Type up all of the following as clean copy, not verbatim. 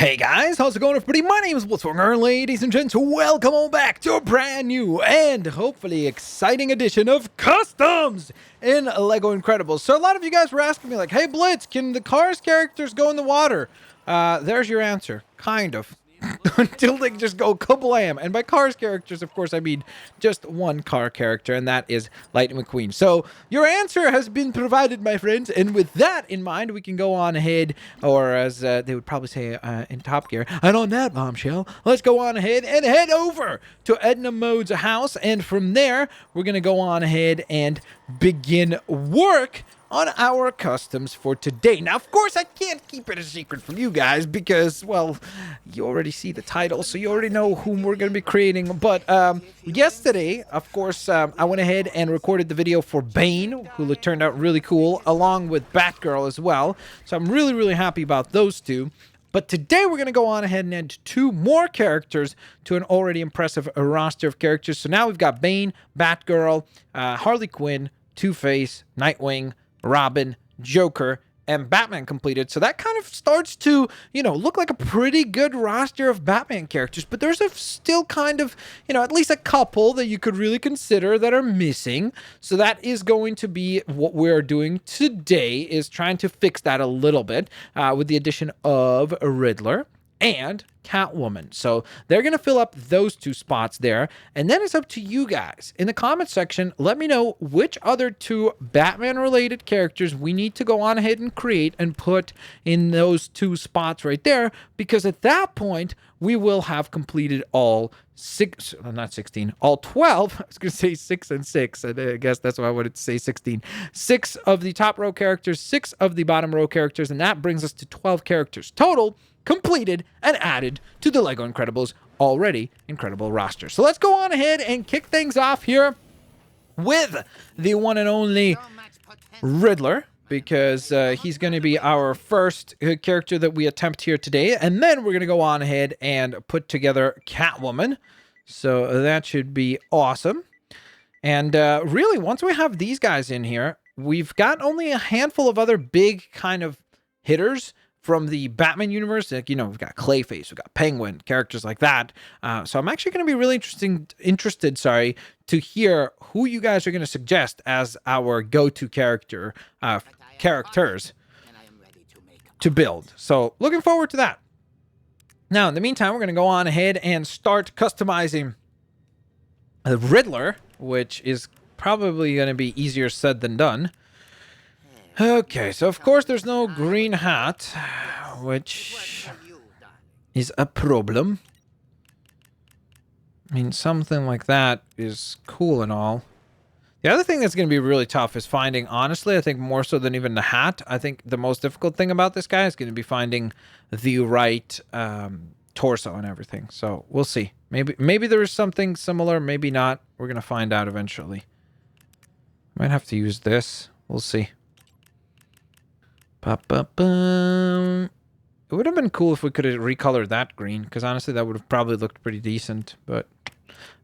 Hey guys, how's it going everybody? My name is Blitzwinger, ladies and gents, welcome on back to a brand new and hopefully exciting edition of Customs in LEGO Incredibles. So a lot of you guys were asking me like, hey Blitz, can the Cars characters go in the water? There's your answer, kind of. Until they just go kablam. And by Cars characters, of course, I mean just one car character, and that is Lightning McQueen. So your answer has been provided, my friends, and with that in mind, we can go on ahead, or as they would probably say in Top Gear, and on that bombshell, let's go on ahead and head over to Edna Mode's house, and from there, we're going to go on ahead and begin work on our customs for today. Now, of course, I can't keep it a secret from you guys because, well, you already see the title, so you already know whom we're going to be creating. But yesterday, of course, I went ahead and recorded the video for Bane, who turned out really cool, along with Batgirl as well. So I'm really, really happy about those two. But today we're going to go on ahead and add two more characters to an already impressive roster of characters. So now we've got Bane, Batgirl, Harley Quinn, Two-Face, Nightwing, Robin, Joker, and Batman completed. So that kind of starts to, look like a pretty good roster of Batman characters. But there's still kind of, at least a couple that you could really consider that are missing. So that is going to be what we're doing today, is trying to fix that a little bit with the addition of Riddler and Catwoman. So they're going to fill up those two spots there. And then it's up to you guys. In the comment section, let me know which other two Batman-related characters we need to go on ahead and create and put in those two spots right there. Because at that point, we will have completed all 12. I was going to say 6 and 6. And I guess that's why I wanted to say 16. 6 of the top row characters, 6 of the bottom row characters. And that brings us to 12 characters total, completed and added to the LEGO Incredibles already incredible roster. So let's go on ahead and kick things off here with the one and only Riddler, because he's going to be our first character that we attempt here today. And then we're going to go on ahead and put together Catwoman. So that should be awesome. And really, once we have these guys in here, we've got only a handful of other big kind of hitters from the Batman universe. Like, we've got Clayface, we've got Penguin, characters like that. So I'm actually going to be really interested to hear who you guys are going to suggest as our go-to characters to build. So looking forward to that. Now, in the meantime, we're going to go on ahead and start customizing the Riddler, which is probably going to be easier said than done. Okay, so of course there's no green hat, which is a problem. I mean, something like that is cool and all. The other thing that's going to be really tough is finding, honestly, I think more so than even the hat, I think the most difficult thing about this guy is going to be finding the right torso and everything. So we'll see. Maybe there is something similar, maybe not. We're going to find out eventually. Might have to use this. We'll see. It would have been cool if we could have recolored that green, because honestly that would have probably looked pretty decent, but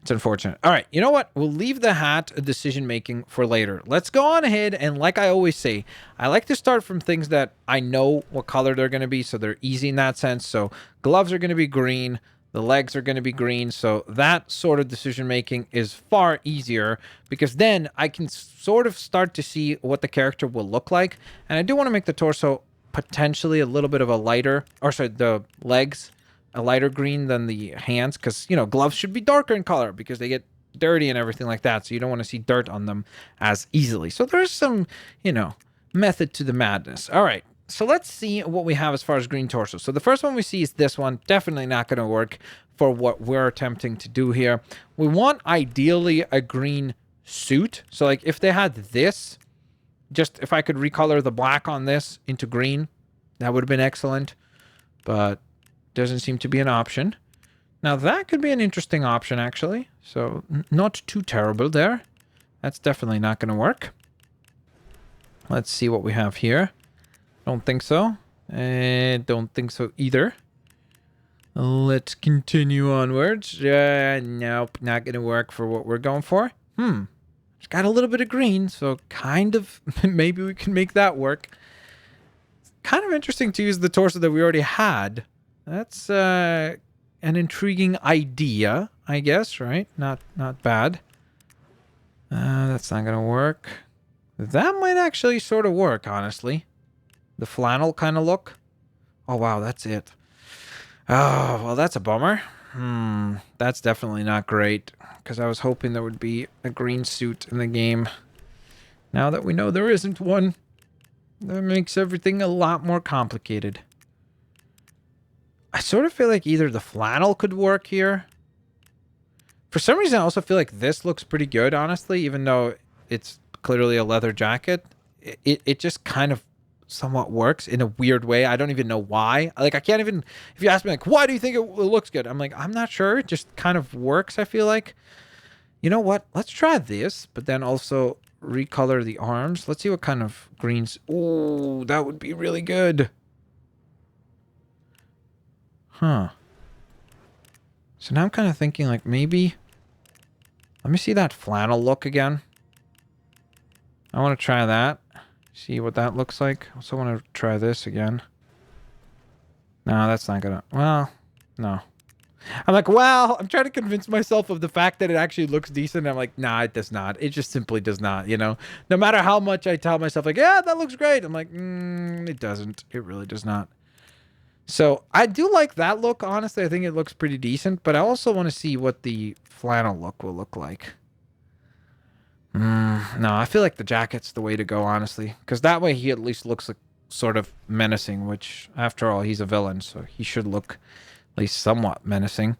it's unfortunate. All right, you know what? We'll leave the hat decision making for later. Let's go on ahead, and like I always say, I like to start from things that I know what color they're going to be, so they're easy in that sense. So gloves are going to be green. The legs are going to be green, so that sort of decision-making is far easier, because then I can sort of start to see what the character will look like. And I do want to make the torso potentially a little bit of a lighter, the legs, a lighter green than the hands, because, gloves should be darker in color because they get dirty and everything like that, so you don't want to see dirt on them as easily. So there's some, method to the madness. All right. So let's see what we have as far as green torso. So the first one we see is this one. Definitely not going to work for what we're attempting to do here. We want ideally a green suit. So like if they had this, just if I could recolor the black on this into green, that would have been excellent. But doesn't seem to be an option. Now that could be an interesting option actually. So not too terrible there. That's definitely not going to work. Let's see what we have here. Don't think so. Don't think so either. Let's continue onwards. Nope, not going to work for what we're going for. It's got a little bit of green, so kind of maybe we can make that work. Kind of interesting to use the torso that we already had That's an intriguing idea, I guess, right? Not bad. That's not gonna work. That might actually sort of work, honestly. The flannel kind of look. Oh, wow, that's it. Oh, well, that's a bummer. That's definitely not great, because I was hoping there would be a green suit in the game. Now that we know there isn't one, that makes everything a lot more complicated. I sort of feel like either the flannel could work here. For some reason, I also feel like this looks pretty good, honestly, even though it's clearly a leather jacket. It just kind of somewhat works in a weird way. I don't even know why. Like, I can't even... If you ask me, like, why do you think it looks good? I'm like, I'm not sure. It just kind of works, I feel like. You know what? Let's try this, but then also recolor the arms. Let's see what kind of greens... Ooh, that would be really good. Huh. So now I'm kind of thinking, like, maybe... Let me see that flannel look again. I want to try that. See what that looks like. I also want to try this again. No, that's not gonna... Well, no. I'm like, well, I'm trying to convince myself of the fact that it actually looks decent. I'm like, nah, it does not. It just simply does not, you know? No matter how much I tell myself, like, yeah, that looks great. I'm like, it doesn't. It really does not. So I do like that look, honestly. I think it looks pretty decent, but I also want to see what the flannel look will look like. No, I feel like the jacket's the way to go, honestly. Because that way he at least looks like sort of menacing, which, after all, he's a villain, so he should look at least somewhat menacing.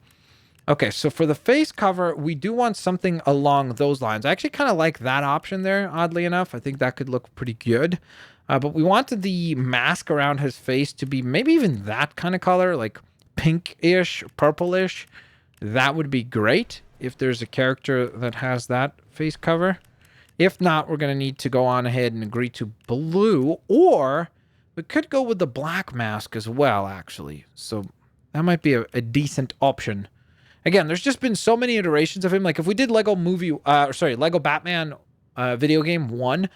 Okay, so for the face cover, we do want something along those lines. I actually kind of like that option there, oddly enough. I think that could look pretty good. But we wanted the mask around his face to be maybe even that kind of color, like pink-ish, purple-ish. That would be great if there's a character that has that face cover. If not, we're going to need to go on ahead and agree to blue, or we could go with the black mask as well, actually. So that might be a decent option. Again, there's just been so many iterations of him. Like if we did Lego Batman video game 1,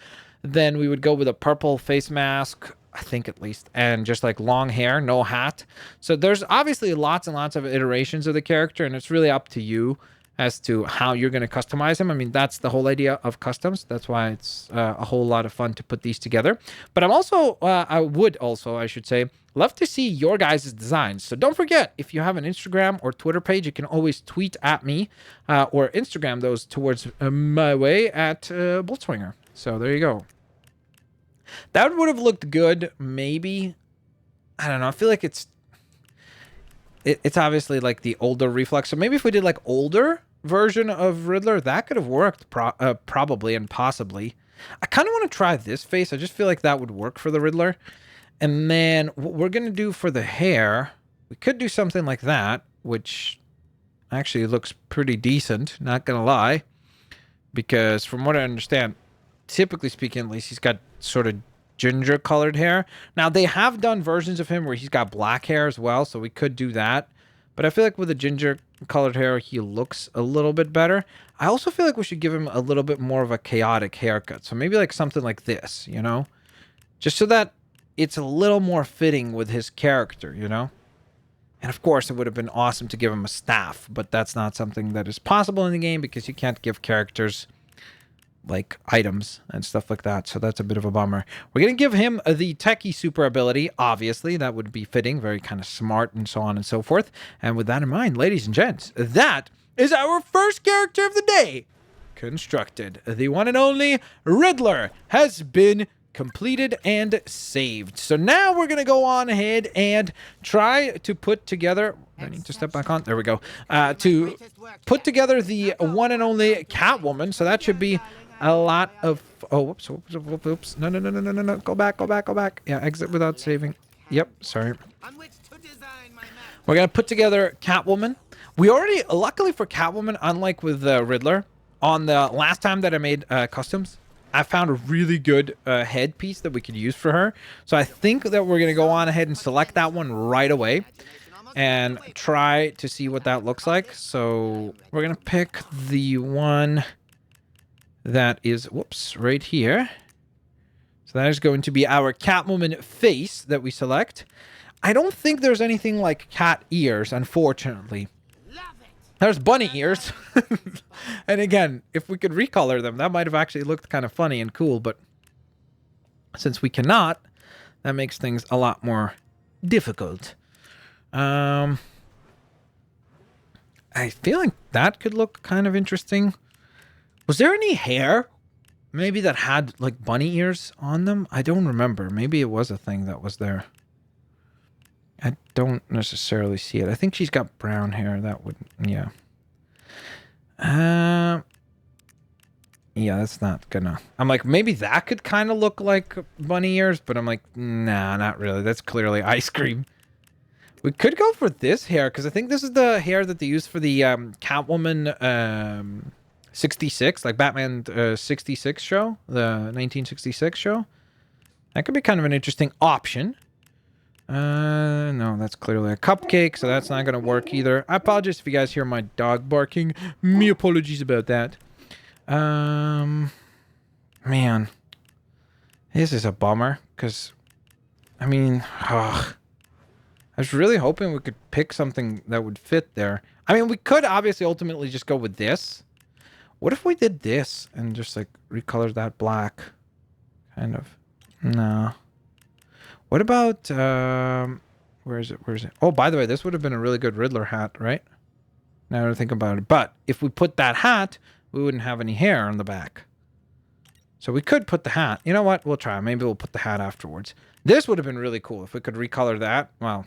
then we would go with a purple face mask, I think at least, and just like long hair, no hat. So there's obviously lots and lots of iterations of the character, and it's really up to you as to how you're going to customize him. I mean, that's the whole idea of customs. That's why it's a whole lot of fun to put these together. But I should say, love to see your guys' designs. So don't forget, if you have an Instagram or Twitter page, you can always tweet at me or Instagram those towards my way at Blitzwinger. So there you go. That would have looked good, maybe. I don't know. I feel like it's obviously like the older reflex. So maybe if we did like older version of Riddler, that could have worked probably and possibly. I kind of want to try this face. I just feel like that would work for the Riddler. And then what we're going to do for the hair, we could do something like that, which actually looks pretty decent, not going to lie. Because from what I understand, typically speaking, at least, he's got sort of ginger colored hair. Now, they have done versions of him where he's got black hair as well, so we could do that. But I feel like with the ginger colored hair, he looks a little bit better. I also feel like we should give him a little bit more of a chaotic haircut. So maybe like something like this, you know? Just so that it's a little more fitting with his character, you know? And of course, it would have been awesome to give him a staff, but that's not something that is possible in the game because you can't give characters like items and stuff like that. So that's a bit of a bummer. We're going to give him the techie super ability. Obviously, that would be fitting, very kind of smart and so on and so forth. And with that in mind, ladies and gents, that is our first character of the day constructed. The one and only Riddler has been completed and saved. So now we're going to go on ahead and try to put together... I need to step back on. There we go. To put together the one and only Catwoman. So that should be a lot of... Oh, whoops. No. Go back. Yeah, exit without saving. Yep, sorry. We're going to put together Catwoman. We already, luckily for Catwoman, unlike with Riddler, on the last time that I made customs, I found a really good headpiece that we could use for her. So I think that we're going to go on ahead and select that one right away and try to see what that looks like. So we're going to pick the one that is, right here. So that is going to be our Catwoman face that we select. I don't think there's anything like cat ears, unfortunately. There's bunny ears. And again, if we could recolor them, that might have actually looked kind of funny and cool, but since we cannot, that makes things a lot more difficult. I feel like that could look kind of interesting. Was there any hair maybe that had like bunny ears on them? I don't remember. Maybe it was a thing that was there. I don't necessarily see it. I think she's got brown hair. That would, yeah. Yeah, that's not gonna... I'm like, maybe that could kind of look like bunny ears, but I'm like, nah, not really. That's clearly ice cream. We could go for this hair, because I think this is the hair that they used for the Catwoman 66, like Batman 66 show, the 1966 show. That could be kind of an interesting option. No, that's clearly a cupcake, so that's not gonna work either. I apologize if you guys hear my dog barking. Me apologies about that. Man, this is a bummer, because, I mean, I was really hoping we could pick something that would fit there. I mean, we could obviously ultimately just go with this. What if we did this and just, like, recolored that black? Kind of. No. What about, where is it? Where is it? Oh, by the way, this would have been a really good Riddler hat, right? Now that I think about it. But if we put that hat, we wouldn't have any hair on the back. So we could put the hat. You know what? We'll try. Maybe we'll put the hat afterwards. This would have been really cool if we could recolor that. Well,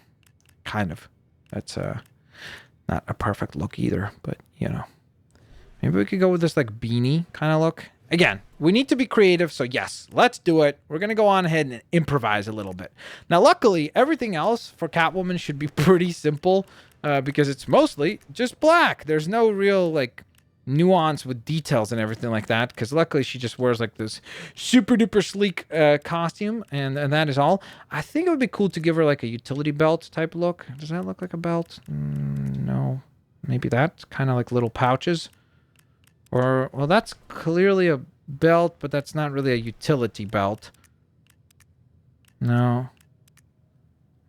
kind of. That's not a perfect look either, but, you know. Maybe we could go with this, like, beanie kind of look. Again, we need to be creative, so yes, let's do it. We're going to go on ahead and improvise a little bit. Now, luckily, everything else for Catwoman should be pretty simple because it's mostly just black. There's no real, like, nuance with details and everything like that because luckily she just wears, like, this super-duper sleek costume, and that is all. I think it would be cool to give her, like, a utility belt type look. Does that look like a belt? No. Maybe that's kind of like little pouches. Or, well, that's clearly a belt, but that's not really a utility belt. No.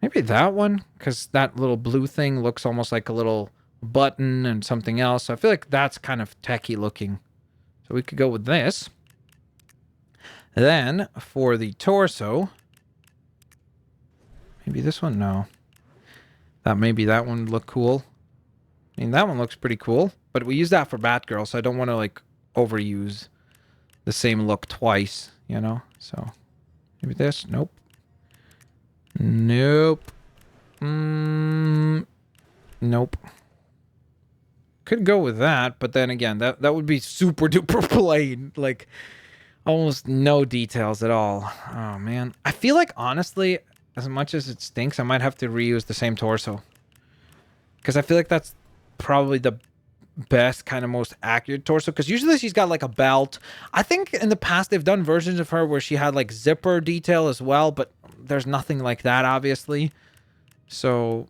Maybe that one, because that little blue thing looks almost like a little button and something else. So I feel like that's kind of techie looking. So we could go with this. Then, for the torso... Maybe this one? No. Maybe that one would look cool. I mean, that one looks pretty cool. But we use that for Batgirl, so I don't want to, like, overuse the same look twice, you know? So, maybe this. Nope. Nope. Nope. Could go with that, but then again, that would be super duper plain. Like, almost no details at all. Oh, man. I feel like, honestly, as much as it stinks, I might have to reuse the same torso. Because I feel like that's probably the best, kind of most accurate torso, because usually she's got like a belt. I think in the past they've done versions of her where she had like zipper detail as well, but there's nothing like that, obviously. So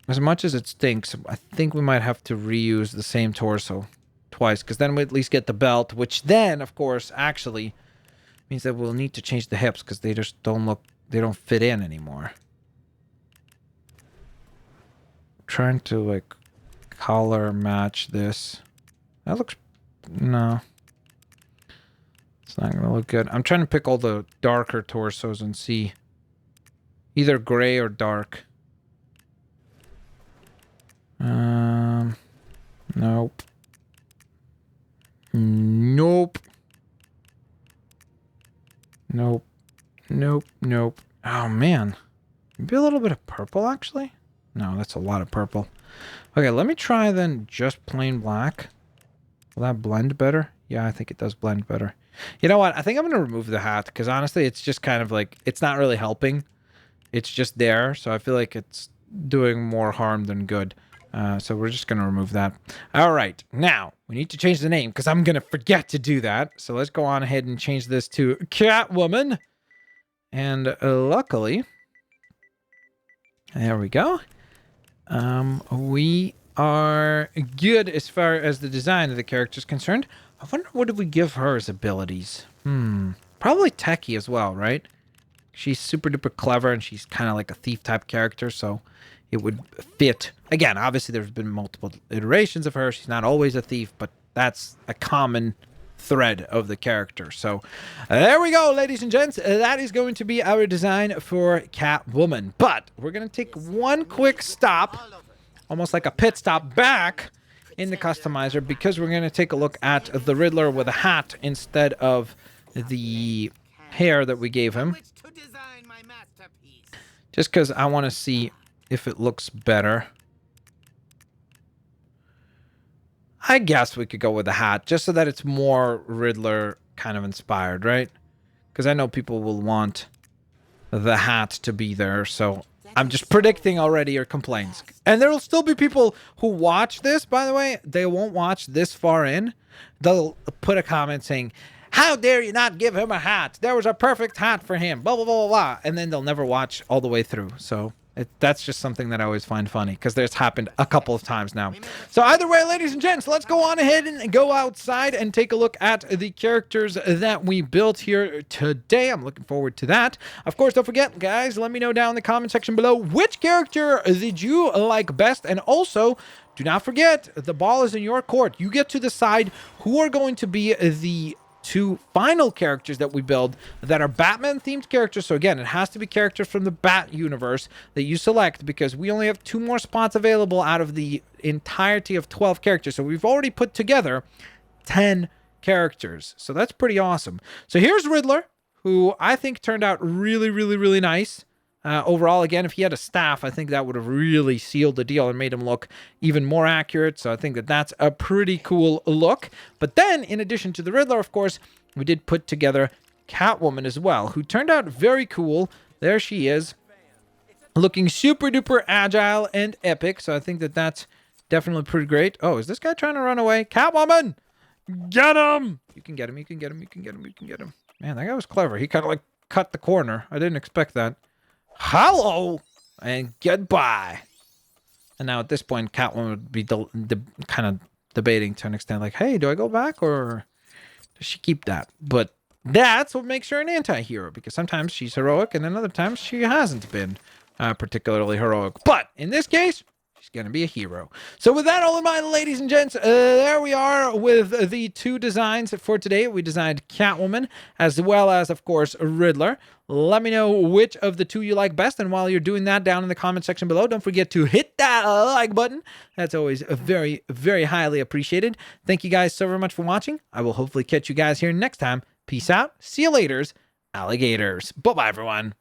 as much as it stinks, I think we might have to reuse the same torso twice, because then we at least get the belt, which then, of course, actually means that we'll need to change the hips because they just don't fit in anymore. Trying to, like, color match this. That looks... No. It's not going to look good. I'm trying to pick all the darker torsos and see. Either gray or dark. Nope. Nope. Nope. Nope. Nope. Oh, man. Maybe a little bit of purple, actually? No, that's a lot of purple. Okay, let me try then just plain black. Will that blend better? Yeah, I think it does blend better. You know what? I think I'm going to remove the hat because honestly, it's just kind of like, it's not really helping. It's just there, so I feel like it's doing more harm than good. So we're just going to remove that. All right, now we need to change the name because I'm going to forget to do that. So let's go on ahead and change this to Catwoman. And luckily, there we go. We are good as far as the design of the character is concerned. I wonder what did we give her as abilities? Probably techie as well, right? She's super duper clever, and she's kind of like a thief type character, so it would fit. Again, obviously there's been multiple iterations of her. She's not always a thief, but that's a common thread of the character. So there we go, ladies and gents. That is going to be our design for Catwoman. But we're going to take one quick stop, almost like a pit stop back in the customizer, because we're going to take a look at the Riddler with a hat instead of the hair that we gave him. Just because I want to see if it looks better. I guess we could go with a hat, just so that it's more Riddler kind of inspired, right? Because I know people will want the hat to be there, so I'm just predicting already your complaints. And there will still be people who watch this, by the way. They won't watch this far in. They'll put a comment saying, how dare you not give him a hat? There was a perfect hat for him, blah, blah, blah, blah, blah. And then they'll never watch all the way through, so... that's just something that I always find funny, because there's happened a couple of times now. So either way, ladies and gents, let's go on ahead and go outside and take a look at the characters that we built here today. I'm looking forward to that. Of course, don't forget, guys, let me know down in the comment section below which character did you like best. And also, do not forget, the ball is in your court. You get to decide who are going to be the two final characters that we build that are Batman themed characters. So again, it has to be characters from the Bat universe that you select, because we only have 2 more spots available out of the entirety of 12 characters. So we've already put together 10 characters. So that's pretty awesome. So here's Riddler, who I think turned out really, really, really nice. Overall, again, if he had a staff, I think that would have really sealed the deal and made him look even more accurate. So I think that that's a pretty cool look. But then, in addition to the Riddler, of course, we did put together Catwoman as well, who turned out very cool. There she is, looking super duper agile and epic. So I think that that's definitely pretty great. Oh, is this guy trying to run away? Catwoman! Get him! You can get him, you can get him, you can get him, you can get him. Man, that guy was clever. He kind of like cut the corner. I didn't expect that. Hello and goodbye. And now at this point, Catwoman would be kind of debating to an extent, like, hey, do I go back or does she keep that? But that's what makes her an anti-hero, because sometimes she's heroic and then other times she hasn't been particularly heroic. But in this case, she's going to be a hero. So with that all in mind, ladies and gents, there we are with the 2 designs for today. We designed Catwoman as well as, of course, Riddler. Let me know which of the 2 you like best. And while you're doing that down in the comment section below, don't forget to hit that like button. That's always very, very highly appreciated. Thank you guys so very much for watching. I will hopefully catch you guys here next time. Peace out. See you laters, alligators. Bye-bye, everyone.